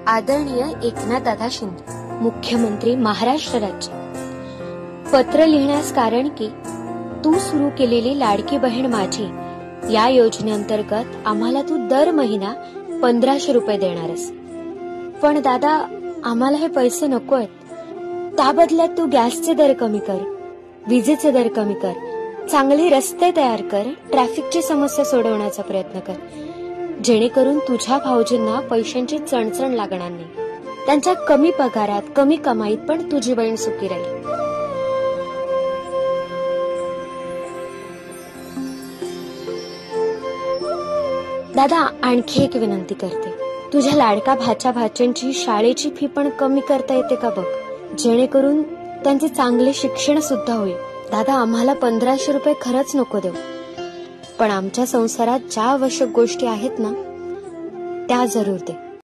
आदरणीय एकनाथदादा शिंदे, मुख्यमंत्री महाराष्ट्र राज्य. पत्र लिहिण्यास कारण की तू सुरू केलेली लाडकी बहीण माझी या योजनेअंतर्गत आम्हाला तू दर महिना 1500 रुपये देणारस. पण दादा, आम्हाला हे पैसे नकोयत. त्या बदल्यात तू गॅसचे दर कमी कर, विजेचे दर कमी कर, चांगले रस्ते तयार कर, ट्रॅफिकची समस्या सोडवण्याचा प्रयत्न कर, जेणेकरून तुझ्या भाऊजींना पैशांची चणचण लागणार नाही. त्यांच्या कमी पगारात, कमी कमाईत पण तुझी बहीण सुखी राहील. दादा, आणखी एक विनंती करते. तुझ्या लाडका भाच्या भाच्यांची शाळेची फी पण कमी करता येते का बघ, जेणेकरून त्यांचे चांगले शिक्षण सुद्धा होईल. दादा, आम्हाला 1500 रुपये खरंच नको देऊ, पण आमच्या संसारात ज्या आवश्यक गोष्टी आहेत ना त्या जरूर दे.